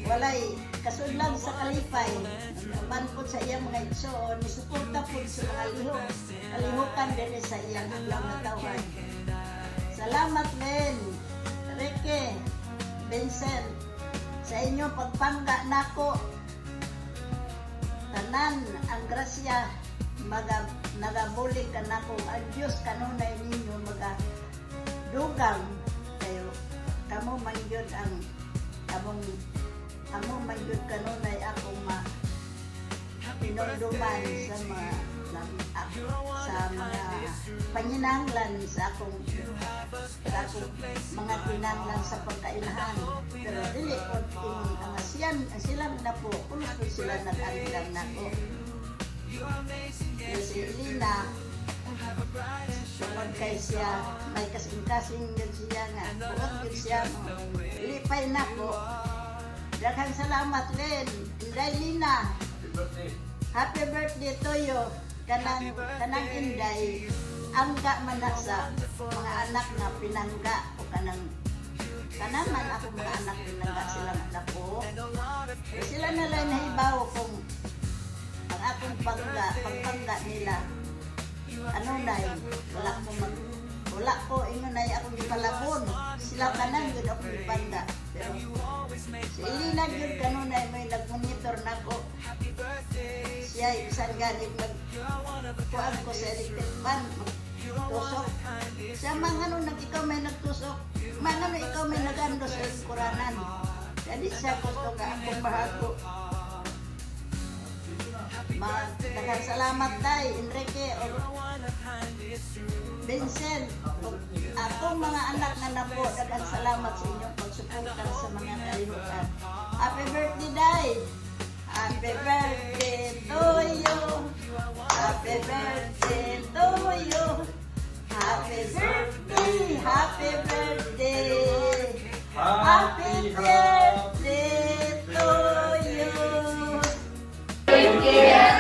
walay kasudlan sa kalipay. Man po sa iyang mga igsoon, isuporta po sa mga kalihukan din sa iyang adlaw na tawhan. Salamat Len, Ricky, Vincent, sa inyong pagpangga nako. Tanan ang grasya nagabulig ka nako. Ang Diyos kanunay ninyo magadugang kayo. Kamo man yun ang amo man yun kanunay akong pinunduman sa mga panginanglan sa akong mga tinanglan sa pagkailahan. Pero dili ko ang sila na po kung sila nag-arilang na ko. Si Elena tungkol kay siya may kasing-kasing yun siya nga buot yun siya lipay na po. Daghang salamat Len, Inday Lina, happy birthday to you. Kanang Inday angga man na sa mga anak na pinangga o kanang man ako mga anak pinangga sila na po. Sila na lang nahibaw kung ang akong pagpangga nila ano na wala ko ingon na akong ipalabon sila kanang yun akong ipanda. Pero si Elena yun kanunay may nagmonitor na ko siya isang ganit kuhaan ko sa electric fan tusok siya mga ikaw may nagtusok mga ikaw may nagando sa kuranan jadi siya gusto ka akong bahago. Daghang salamat day Enrique o Vincent o akong mga anak na napo. Daghang salamat sa inyong pagsuporta sa mga kalihukan. Happy birthday day, happy birthday to you, happy birthday to you, happy birthday, happy birthday, happy birthday to you.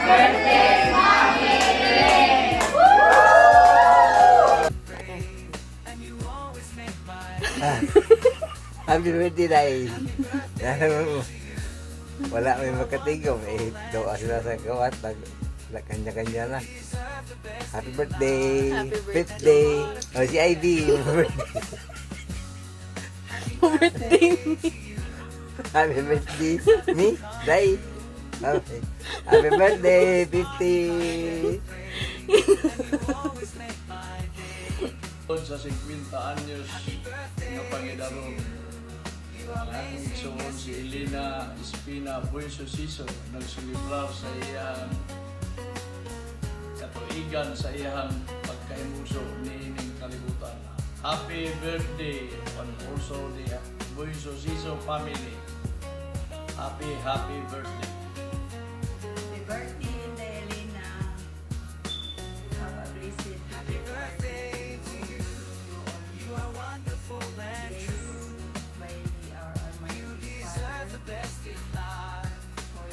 Birthday, Mommy Len! Happy birthday, Day! Wala may makatigom. Doa sila sa gawat. Kanya-kanya na. Happy birthday! Fifth day! O, si Ivy! Birthday me! Happy birthday! Me? Day! Okay. Happy birthday, 50! Sa 50 anyos nga Panginoon, ang aking igsoon si Elena Espina Buenso Siso nagsulibrar sa iyang katuigan sa iyang pagkahimuso ni ining kalibutan. Happy birthday and also the Buenso Siso family. Happy birthday. Happy birthday, Elena. Have a blessed happy birthday to you. You are wonderful and true. By our Almighty Father, the best in life,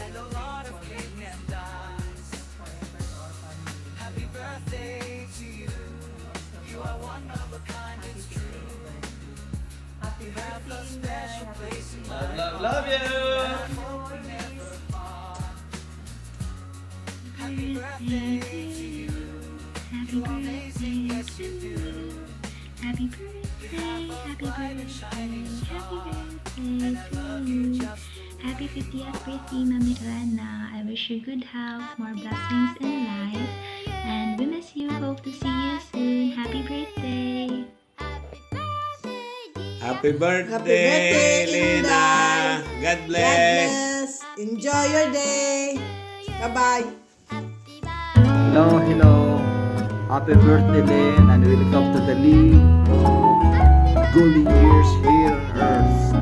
and a lot of cake and dimes. Forever to our family. Happy birthday to you. You are one of a kind, it's true. Happy birthday, special place in my heart. Love you! Happy birthday to you. Happy birthday, yes you do. Happy birthday, happy birthday, happy birthday to you. Happy 50th birthday, Mami Rana. I wish you good health, more blessings in life, and we miss you. Hope to see you soon. Happy birthday. Happy birthday, Lena. God bless. Enjoy your day. Bye-bye. Hello. Happy birthday, Len, and welcome to the league of golden years here on Earth.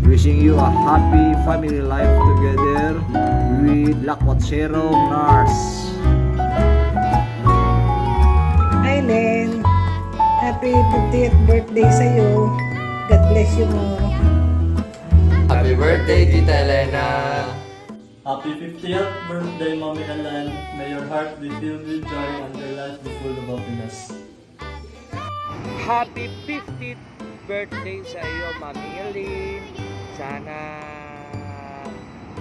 Wishing you a happy family life together with Lakwatsero Nars. Hi, Len. Happy 50th birthday sa'yo. God bless you more. Happy birthday, Tita Elena! Happy 50th birthday, Mommy Ellen. May your heart be filled with joy and your life be full of happiness. Happy 50th birthday sa iyo, Mami Ellen. Sana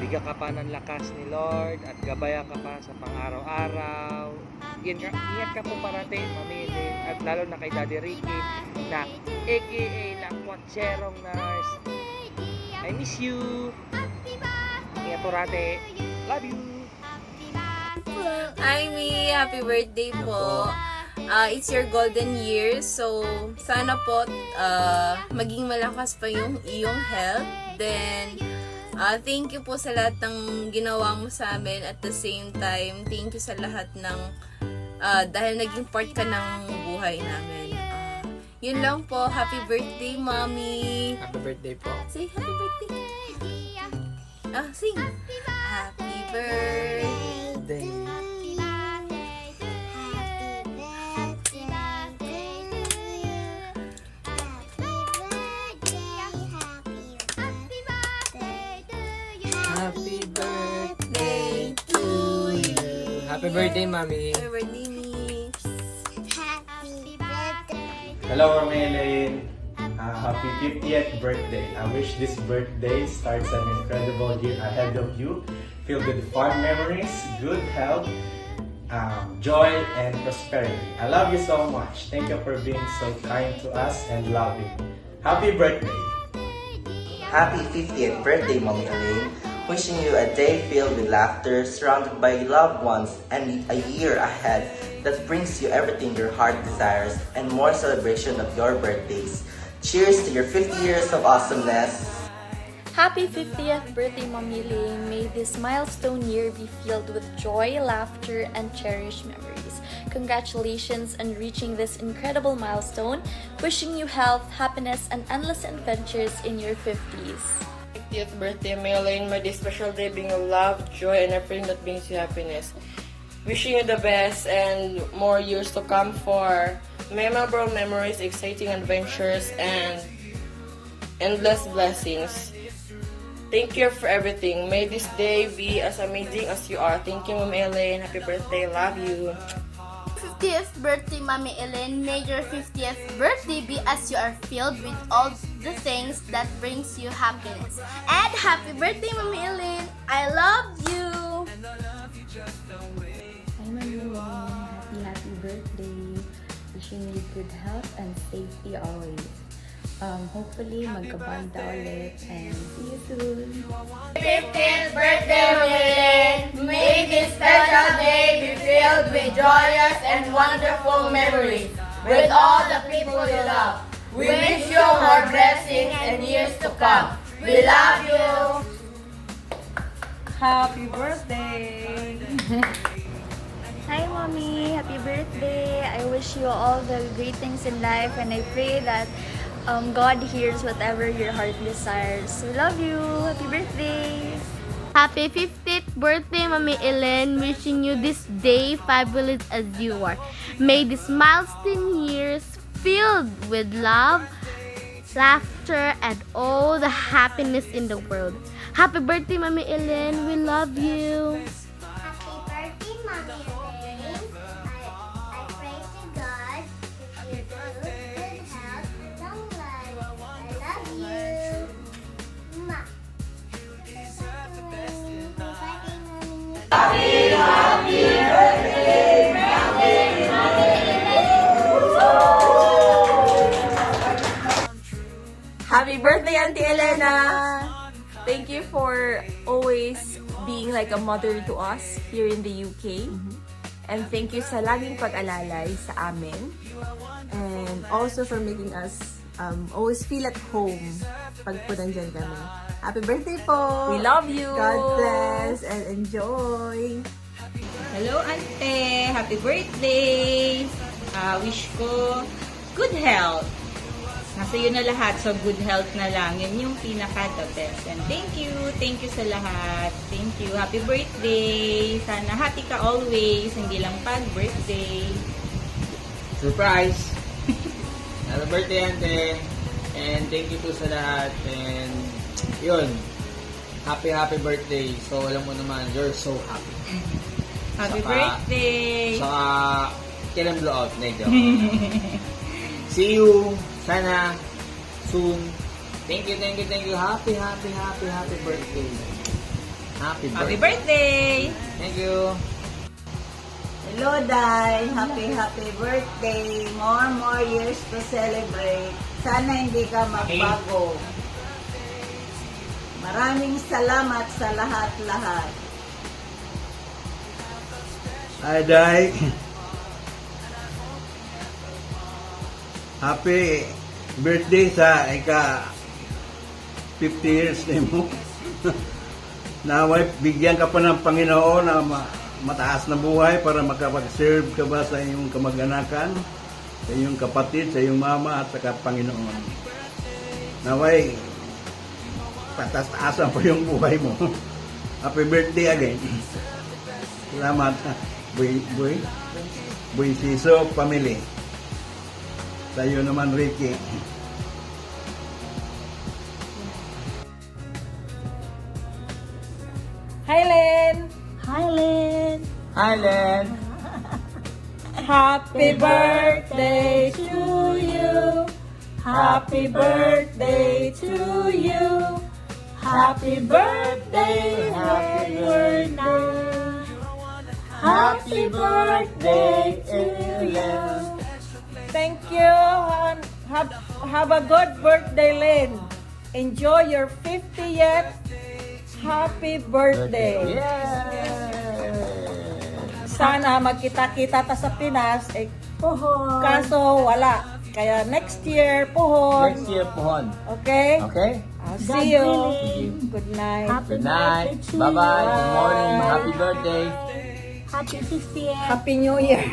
bigyan ka pa ng lakas ni Lord at gabayan ka pa sa pang-araw-araw. Ingat ka po parati, Mami Ellen, at lalo na kay Daddy Ricky na aka na kwatserong nurse. I miss you. Ingat po rate. Love you. Hi, Mi! Happy birthday po! It's your golden year, so sana po maging malakas pa yung iyong health. Then, thank you po sa lahat ng ginawa mo sa amin. At the same time, thank you sa lahat ng dahil naging part ka ng buhay namin. Yun lang po. Happy birthday, Mommy! Happy birthday po. Say happy birthday! Sing! Happy birthday! Happy birthday to you. Happy birthday, Mami. Happy birthday, Mi! Hello, Mami Elaine. Happy 50th birthday. I wish this birthday starts an incredible year ahead of you, filled with fun memories, good health, joy, and prosperity. I love you so much. Thank you for being so kind to us and loving. Happy birthday. Happy 50th birthday, Mommy Elaine. Wishing you a day filled with laughter, surrounded by loved ones, and a year ahead that brings you everything your heart desires and more celebration of your birthdays. Cheers to your 50 years of awesomeness. Happy 50th birthday, Mommy Elaine. May this milestone year be filled with joy, laughter, and cherished memories. Congratulations on reaching this incredible milestone. Wishing you health, happiness, and endless adventures in your 50s. 50th birthday, Mommy Elaine. May this special day being of love, joy, and everything that brings you happiness. Wishing you the best and more years to come for memorable memories, exciting adventures, and endless blessings. Thank you for everything. May this day be as amazing as you are. Thank you, Mommy Elaine. Happy birthday. Love you. 50th birthday, Mommy Elaine. May your 50th birthday be as you are filled with all the things that brings you happiness. And happy birthday, Mommy Elaine. I love you. Hi, Mommy Elaine. Happy birthday. Wishing you good health and safety always. Hopefully, magkabanda ulit and see you soon. 50th birthday, Mommy Elaine. May this special day be filled with joyous and wonderful memories with all the people you love. We wish you more blessings and years to come. We love you. Happy birthday! Hi, Mommy! Happy birthday! I wish you all the great things in life, and I pray that God hears whatever your heart desires. We love you! Happy birthday! Happy 50th birthday, Mommy Elaine. Wishing you this day fabulous as you are. May this milestone years filled with love, laughter, and all the happiness in the world. Happy birthday, Mommy Elaine. We love you. Happy birthday, Mommy Elaine. I pray to God that you do good health and long life. I love you. Mwah. Happy birthday, Happy birthday, Auntie Elena! Thank you for always being like a mother to us here in the UK. And thank you sa laging pag-alalay sa amin. And also for making us always feel at home pag po nandyan kami. Happy birthday po! We love you! God bless and enjoy! Hello, Ante! Happy birthday! Wish ko good health. Nasa iyo na lahat, so good health na lang. Yun yung pinaka-the best. And thank you sa lahat. Thank you. Happy birthday! Sana happy ka always, hindi lang pag-birthday. Surprise! Happy birthday, Ante! And thank you po sa lahat. And yun, happy birthday. So alam mo naman, you're so happy. Happy birthday! Saka, kailan blow out? See you! Sana soon. Thank you. Happy birthday. Happy Happy birthday! Thank you. Hello, Day. Happy birthday. More years to celebrate. Sana hindi ka magbago. Maraming salamat sa lahat-lahat. Hi, Day. Happy birthday sa ika 50 years na mo. Naway, bigyan ka pa ng Panginoon na mataas na buhay para makapag-serve ka ba sa iyong kamag-anakan, sa iyong kapatid, sa iyong mama at sa Panginoon. Naway, patas-taasan pa yung buhay mo. Happy birthday again. Salamat. Boy Siso family. Sa iyo naman, Ricky. Hi, Len! Hi, Len. Happy birthday to you. Happy birthday to you. Happy birthday, happy birthday. Happy birthday to you. Thank you. Have a good birthday, Lynn. Enjoy your 50th happy birthday. Sana magkita-kita ta sa Pinas. Kaso wala. Kaya next year, puhon. Okay? Okay? I'll see you. Good night. Good night. Bye-bye. Good morning. Happy birthday. Happy 50th. Happy New Year.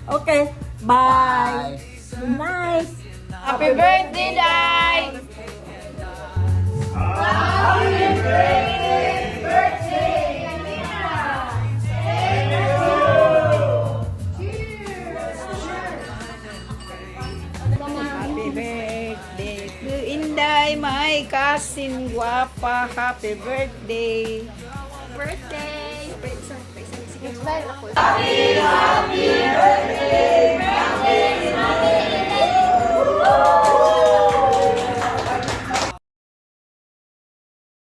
Okay. Bye. Good night. Happy birthday, Day. Happy birthday to Inday, my cousin guwapa. Happy birthday. Birthday. Happy birthday.